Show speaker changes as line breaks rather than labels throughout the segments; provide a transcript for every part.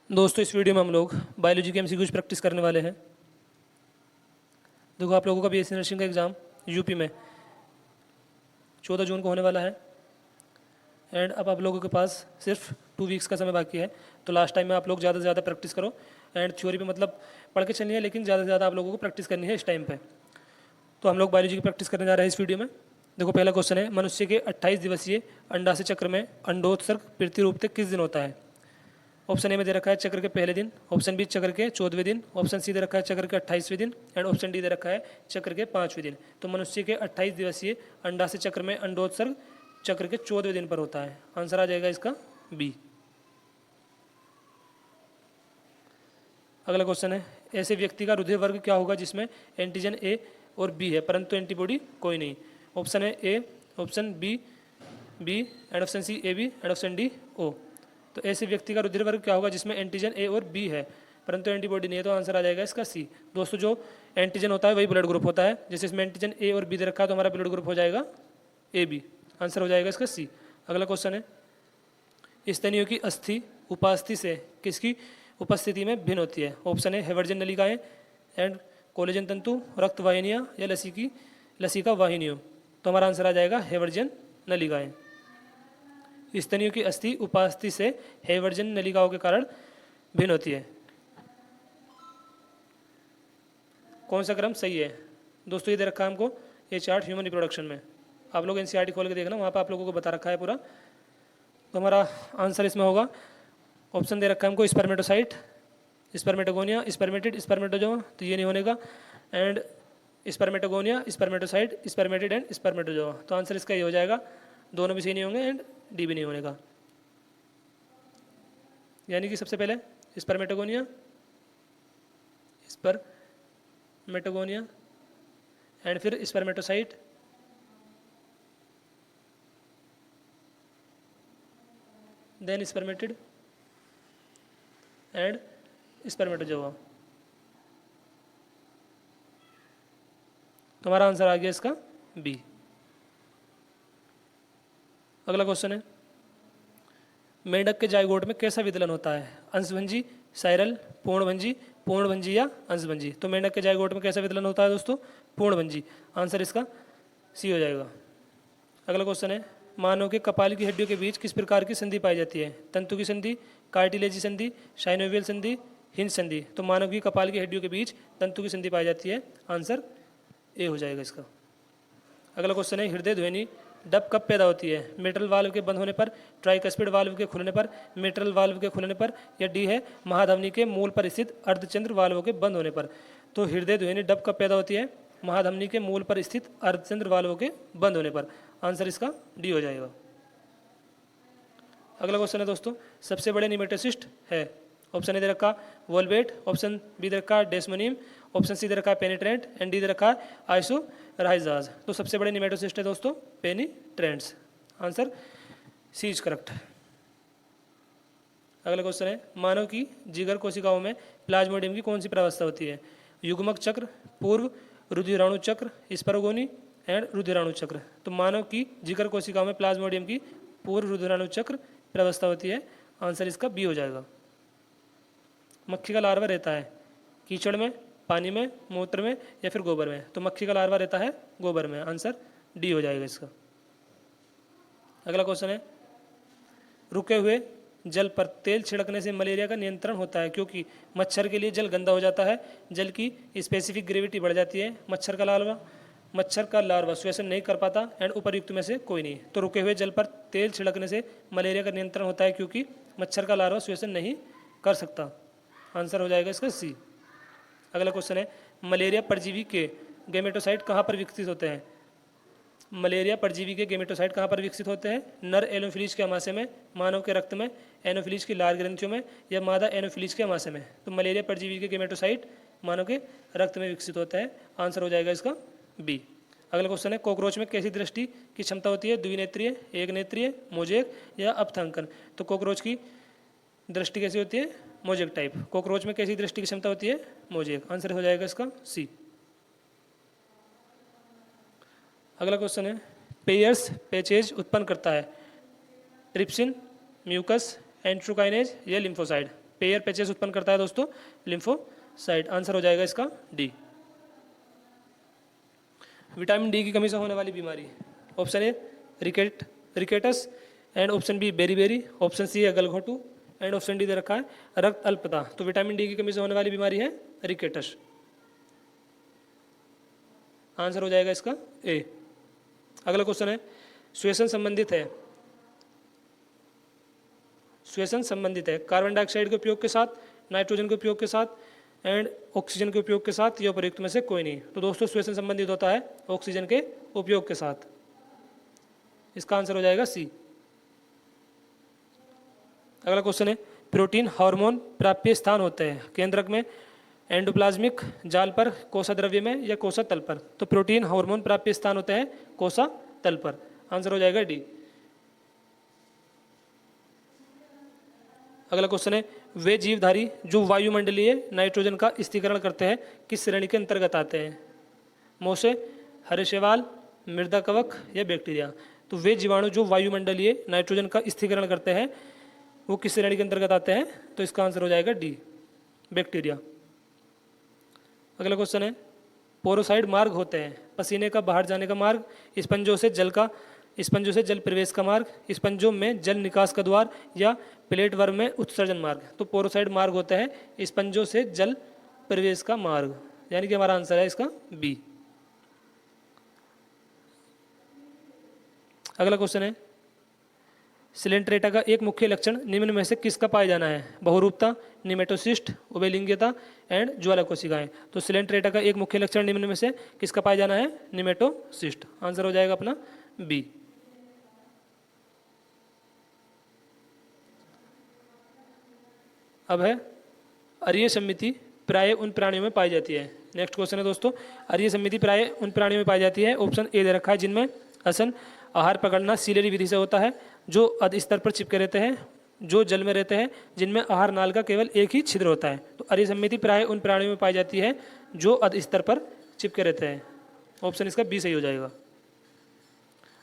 दोस्तों इस वीडियो में हम लोग बायोलॉजी के एमसीक्यूज प्रैक्टिस करने वाले हैं। देखो आप लोगों का बीएससी नर्सिंग का एग्ज़ाम यूपी में 14 जून को होने वाला है एंड अब आप लोगों के पास सिर्फ 2 वीक्स का समय बाकी है। तो लास्ट टाइम में आप लोग ज़्यादा से ज़्यादा प्रैक्टिस करो एंड थ्योरी पे मतलब पढ़ के चलनी है, लेकिन ज़्यादा से ज़्यादा आप लोगों को प्रैक्टिस करनी है इस टाइम पे। तो हम लोग बायोलॉजी की प्रैक्टिस करने जा रहे हैं इस वीडियो में। देखो पहला क्वेश्चन है, मनुष्य के 28 दिवसीय अंडाशय चक्र में अंडोत्सर्ग प्रतिरूपते किस दिन होता है? ऑप्शन ए में दे रखा है चक्र के पहले दिन, ऑप्शन बी चक्र के 14वें दिन, ऑप्शन सी दे रखा है चक्र के 28वें दिन एंड ऑप्शन डी दे रखा है चक्र के 5वें दिन। तो मनुष्य के 28 दिवसीय अंडाशय चक्र में अंडोत्सर्ग चक्र के 14वें दिन पर होता है। आंसर आ जाएगा इसका बी। अगला क्वेश्चन है, ऐसे व्यक्ति का हृदय वर्ग क्या होगा जिसमें एंटीजन ए और बी है परंतु एंटीबॉडी कोई नहीं? ऑप्शन है A, option B B and option C A B and option D ओ। तो ऐसे व्यक्ति का हृदय वर्ग क्या होगा जिसमें एंटीजन ए और बी है परंतु एंटीबॉडी नहीं है? तो आंसर आ जाएगा इसका सी। दोस्तों जो एंटीजन होता है वही ब्लड ग्रुप होता है, जैसे इसमें एंटीजन ए और बी दे रखा है तो हमारा ब्लड ग्रुप हो जाएगा ए बी। आंसर हो जाएगा इसका सी। अगला क्वेश्चन है, स्तनियों की अस्थि उपास्थि से किसकी उपस्थिति में भिन्न होती है? ऑप्शन है हेवर्जन नलिकाएं एंड कोलेजन तंतु, रक्त वाहिनियां या लसिका वाहिनियों। तो हमारा आंसर आ जाएगा हेवर्जन नलिकाएं। स्तनियों की अस्थि उपास्थि से हेवर्जन नलिकाओं के कारण भिन्न होती है। कौन सा क्रम सही है? दोस्तों ये दे रखा है हमको ये चार्ट ह्यूमन रिप्रोडक्शन में, आप लोग एनसीईआरटी खोल के देखना, वहाँ पर आप लोगों को बता रखा है पूरा। तो हमारा आंसर इसमें होगा, ऑप्शन दे रखा है हमको स्पर्मेटोसाइट, स्पर्मेटोगोनिया, स्पर्मेटिड, स्पर्मेटोजोआ, तो ये नहीं होने का, and spermatogonia, spermatocyte, spermatid and spermatozoa. तो आंसर इसका ये हो जाएगा, दोनों भी सही नहीं होंगे एंड डी भी नहीं होने का। यानी कि सबसे पहले स्पर्मेटोगोनिया एंड फिर spermatocyte then spermatid and spermatozoa. तो हमारा आंसर आ गया इसका बी। अगला क्वेश्चन है, मेंढक के जाइगोट में कैसा विदलन होता है? अंशभंजी, साइरल, पूर्णभंजी या अंशभंजी? तो मेंढक के जाइगोट में कैसा विदलन होता है दोस्तों? पूर्णभंजी। आंसर इसका सी हो जाएगा। अगला क्वेश्चन है, मानव के कपाल की हड्डियों के बीच किस प्रकार की संधि पाई जाती है? तंतु की संधि, कार्टिलेजी संधि, साइनोवियल संधि, हिंज संधि। तो मानव की कपाल की हड्डियों के बीच तंतु की संधि पाई जाती है। आंसर ए हो जाएगा इसका। अगला क्वेश्चन है, हृदय ध्वनि डब कब पैदा होती है? मिट्रल वाल्व के बंद होने पर, ट्राइकस्पिड वाल्व के खुलने पर, मिट्रल वाल्व के खुलने पर, या डी है महाधमनी के मूल पर स्थित अर्धचंद्र वाल्वों के बंद होने पर। तो हृदय ध्वनि डब कब पैदा होती है? महाधमनी के मूल पर स्थित अर्धचंद्र वाल्वों के बंद होने पर। आंसर इसका डी हो जाएगा। अगला क्वेश्चन है दोस्तों, सबसे बड़े निमेटोसिस्ट है? ऑप्शन ए दे रखा वोल्वेट, ऑप्शन बी दे रखा डेस्मोनियम, ऑप्शन सी दे रखा पेनिट्रेंट एंड डी दे रखा आइसोराइजाज। तो सबसे बड़े निमेटोसिस्ट है दोस्तों penetrants. Answer C is correct. अगला क्वेश्चन है, मानव की जिगर कोशिकाओं में प्लाज्मोडियम की कौन सी प्रावस्था होती है? युग्मक चक्र, पूर्व रुधिराणु चक्र, स्पर्गोनी एंड रुधिराणु चक्र। तो मानव की जिगर कोशिकाओं में प्लाज्मोडियम की पूर्व रुधिराणु चक्र प्रावस्था होती है। आंसर इसका बी हो जाएगा। मक्खी का लार्वा रहता है कीचड़ में, पानी में, मूत्र में या फिर गोबर में? तो मक्खी का लार्वा रहता है गोबर में। आंसर डी हो जाएगा इसका। अगला क्वेश्चन है, रुके हुए जल पर तेल छिड़कने से मलेरिया का नियंत्रण होता है क्योंकि मच्छर के लिए जल गंदा हो जाता है, जल की स्पेसिफिक ग्रेविटी बढ़ जाती है, मच्छर का लार्वा श्वसन नहीं कर पाता एंड उपर्युक्त में से कोई नहीं। तो रुके हुए जल पर तेल छिड़कने से मलेरिया का नियंत्रण होता है क्योंकि मच्छर का लार्वा श्वसन नहीं कर सकता। आंसर हो जाएगा इसका सी। अगला क्वेश्चन है, मलेरिया परजीवी के गेमेटोसाइट कहाँ पर विकसित होते हैं? मलेरिया परजीवी के गेमेटोसाइट कहाँ पर विकसित होते हैं? नर एनोफिलीज के आमाशय में, मानव के रक्त में, एनोफिलीज की लाल ग्रंथियों में या मादा एनोफिलीज के आमाशय में? तो मलेरिया परजीवी के गेमेटोसाइट मानव के रक्त में विकसित होता है। आंसर हो जाएगा इसका बी। अगला क्वेश्चन है, कॉकरोच में कैसी दृष्टि की क्षमता होती है? द्विनेत्रीय, एक नेत्रीय, मोजेक या अपथांकन? तो कॉकरोच की दृष्टि कैसी होती है? Mosaic type. कॉकरोच में कैसी दृष्टि की क्षमता होती है? मोजेक। आंसर हो जाएगा इसका सी। अगला क्वेश्चन है, पेयर्स पैचेज उत्पन्न करता है ट्रिप्सिन, म्यूकस, एंट्रोकाइनेज या लिम्फोसाइड? पेयर पैचेस उत्पन्न करता है दोस्तों लिम्फोसाइट। आंसर हो जाएगा इसका डी। विटामिन डी की कमी से होने वाली बीमारी, option A rickets, and option B beriberi, option C है गलघोटू, एंड ऑप्शन डी दे रखा है रक्त अल्पता। तो विटामिन डी की कमी से होने वाली बीमारी है रिकेटस। आंसर हो जाएगा इसका ए। अगला क्वेश्चन है श्वेसन संबंधित है, श्वेसन संबंधित है कार्बन डाइऑक्साइड के उपयोग के साथ, नाइट्रोजन के उपयोग के साथ एंड ऑक्सीजन के उपयोग के साथ, या उपयुक्त में से कोई नहीं। तो दोस्तों श्वेसन संबंधित होता है ऑक्सीजन के उपयोग के साथ। इसका आंसर हो जाएगा सी। अगला क्वेश्चन है प्रोटीन हार्मोन प्राप्य स्थान होते हैं केंद्रक में, एंडोप्लाज्मिक जाल पर, कोसा द्रव्य में, या कोसा तल पर। तो प्रोटीन हार्मोन प्राप्य स्थान होते हैं कोसा तल पर। आंसर हो जाएगा डी। अगला क्वेश्चन है वे जीवधारी जो वायुमंडलीय नाइट्रोजन का स्थिरीकरण करते हैं किस श्रेणी के अंतर्गत आते हैं? मोसे, हरे शैवाल, मृदा कवक, या बैक्टीरिया। तो वे जीवाणु जो वायुमंडलीय नाइट्रोजन का स्थिरीकरण करते हैं वो किस श्रेणी के अंतर्गत आते हैं? तो इसका आंसर हो जाएगा डी, बैक्टीरिया। अगला क्वेश्चन है पोरोसाइड मार्ग होते हैं पसीने का बाहर जाने का मार्ग, स्पंजों से जल प्रवेश का मार्ग, स्पंजों में जल निकास का द्वार, या प्लेट वर्म में उत्सर्जन मार्ग। तो पोरोसाइड मार्ग होता है स्पंजों से जल प्रवेश का मार्ग, यानी कि हमारा आंसर है इसका बी। अगला क्वेश्चन है सिलेंट्रेटा का एक मुख्य लक्षण निम्न में से किसका पाया जाना है? बहुरूपता, निमेटोसिस्ट, उभयलिंगीयता एंड ज्वाला कोशिकाएं। तो सिलेंट्रेटा का एक मुख्य लक्षण निम्न में से किसका पाया जाना है? निमेटोसिस्ट। आंसर हो जाएगा अपना बी। अब है अरीय समिति प्राय उन प्राणियों में पाई जाती है। नेक्स्ट क्वेश्चन है दोस्तों अरीय समिति प्राय उन प्राणियों में पाई जाती है। ऑप्शन ए दे रखा है जिनमें असन आहार पकड़ना सीलेरी विधि से होता है, जो अध स्तर पर चिपके रहते हैं, जो जल में रहते हैं, जिनमें आहार नाल का केवल एक ही छिद्र होता है। तो अरीय समिति प्राय उन प्राणियों में पाई जाती है जो अध स्तर पर चिपके रहते हैं। ऑप्शन इसका बी सही हो जाएगा।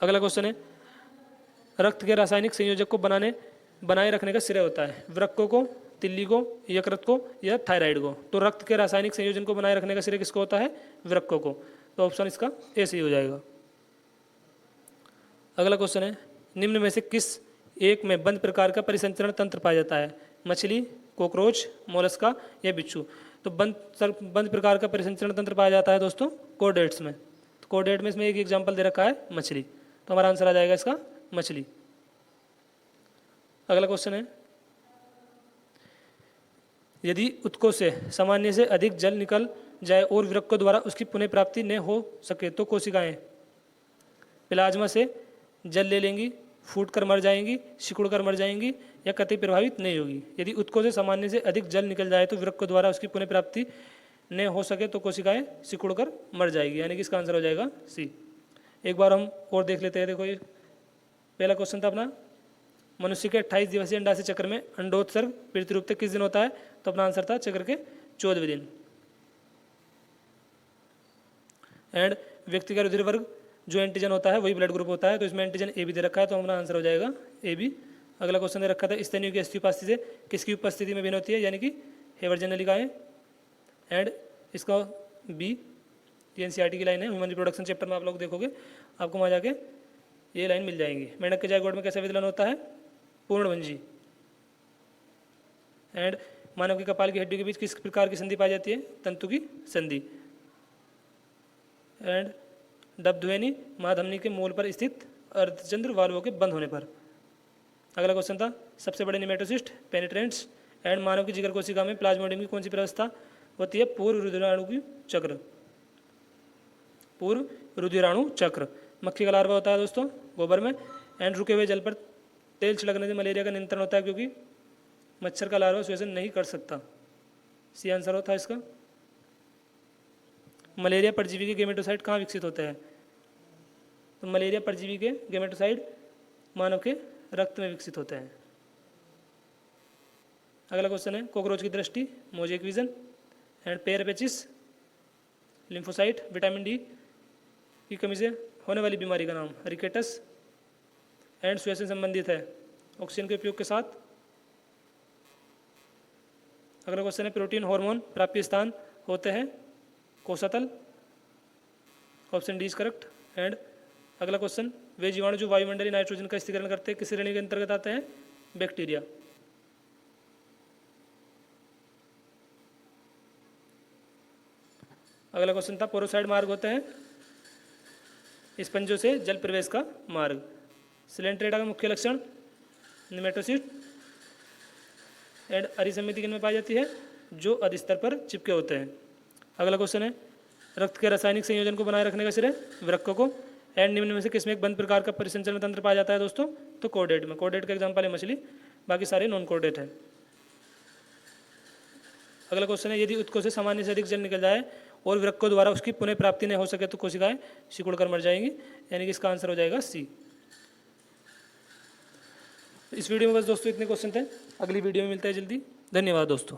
अगला क्वेश्चन है रक्त के रासायनिक संयोजक को बनाए रखने का श्रेय होता है वृक्कों को, तिल्ली को, यकृत को, या थायराइड को। तो रक्त के रासायनिक संयोजन को बनाए रखने का श्रेय किसको होता है? वृक्कों को। तो ऑप्शन इसका ए सही हो जाएगा। अगला क्वेश्चन है निम्न में से किस एक में बंद प्रकार का परिसंचरण तंत्र पाया जाता है? मछली, कॉकरोच, मोलस्का, या बिच्छू। तो बंद प्रकार का परिसंचरण तंत्र पाया जाता है दोस्तों कोर्डेट्स में। तो कोर्डेट में इसमें एक एग्जाम्पल दे रखा है मछली। तो हमारा आंसर आ जाएगा इसका मछली। अगला क्वेश्चन है यदि उत्कों से सामान्य से अधिक जल निकल जाए और वृक्कों द्वारा उसकी पुनः प्राप्ति न हो सके तो कोशिकाएं प्लाज्मा से जल ले लेंगी, फूट कर मर जाएंगी, सिकुड़ कर मर जाएंगी, या कतई प्रभावित नहीं होगी। यदि उत्कों से सामान्य से अधिक जल निकल जाए तो वृक्कों द्वारा उसकी पुनः प्राप्ति न हो सके तो कोशिकाएं सिकुड़ कर मर जाएगी, यानी कि इसका आंसर हो जाएगा सी। एक बार हम और देख लेते हैं। देखो ये पहला क्वेश्चन था अपना मनुष्य के 28 दिवसीय अंडाशय चक्र में अंडोत्सर्ग प्रतिरूप तक किस दिन होता है? तो अपना आंसर था चक्र के 14वें दिन। एंड व्यक्ति का रुधिर वर्ग जो एंटीजन होता है वही ब्लड ग्रुप होता है, तो इसमें एंटीजन ए भी दे रखा है, तो हमारा आंसर हो जाएगा ए बी। अगला क्वेश्चन दे रखा था स्तनियों की अस्थि उपस्थिति से किसकी उपस्थिति में भिन्न होती है? यानी कि हेवर्जन नलिकाएं। एंड इसका बी एनसीईआरटी की लाइन है, ह्यूमन रिप्रोडक्शन चैप्टर में आप लोग देखोगे आपको वहाँ जाके ये लाइन मिल जाएंगी। मेंढक के जायगोट में कैसा विदलन होता है? पूर्णभंजी। एंड मानव के कपाल की हड्डी के बीच किस प्रकार की संधि पाई जाती है? तंतु की संधि। एंड डबध्वनि महाधमनी के मूल पर स्थित अर्धचंद्र वाल्वों के बंद होने पर। अगला क्वेश्चन था सबसे बड़े निमेटोसिस्ट पेनिट्रेंट्स। एंड मानव की जिगर कोशिका में प्लाज्मोडियम की कौन सी व्यवस्था होती है? पूर्व रुधिराणु चक्र। पूर्व रुधिराणु चक्र। मक्खी का लार्वा होता है दोस्तों गोबर में। एंड रुके हुए जल पर तेल छिड़कने से मलेरिया का नियंत्रण होता है क्योंकि मच्छर का लार्वा श्वसन नहीं कर सकता। सी आंसर होता है इसका। मलेरिया परजीवी के गेमेटोसाइट कहाँ विकसित होते हैं? तो मलेरिया परजीवी के गेमेटोसाइट मानव के रक्त में विकसित होते हैं। अगला क्वेश्चन है कॉकरोच की दृष्टि, mosaic vision. And Peyer's patches, lymphocyte, vitamin D की कमी से होने वाली बीमारी का नाम रिकेटस। एंड श्वसन संबंधित है ऑक्सीजन के उपयोग के साथ, अगला क्वेश्चन है प्रोटीन हार्मोन प्राप्य स्थान होते हैं कोशातल, option D is correct. And अगला क्वेश्चन, वे जीवाणु जो वायुमंडलीय नाइट्रोजन का स्थिरीकरण करते हैं किस श्रेणी के अंतर्गत आते हैं? बैक्टीरिया। अगला क्वेश्चन था पोरोसाइड मार्ग होते हैं स्पंजों से जल प्रवेश का मार्ग। सिलेंट्रेटा का मुख्य लक्षण निमेटोसिड एंड अरिसमिति किन में पाई जाती है? जो अधिस्तर पर चिपके होते हैं। अगला क्वेश्चन है रक्त के रासायनिक संयोजन को बनाए रखने का श्रेय वृक्क को। एंड निम्न में से किसमें एक बंद प्रकार का परिसंचरण तंत्र पाया जाता है दोस्तों? तो कोडेट में। कोडेट का एग्जाम्पल है मछली, बाकी सारे नॉन कोडेट है। अगला क्वेश्चन है यदि उत्कों से सामान्य से अधिक जल निकल जाए और वृक्कों द्वारा उसकी पुनः प्राप्ति नहीं हो सके तो कोशिकाएं सिकुड़ कर मर जाएंगी, यानी कि इसका आंसर हो जाएगा सी। इस वीडियो में बस दोस्तों इतने क्वेश्चन थे, अगली वीडियो में मिलता है जल्दी। धन्यवाद दोस्तों।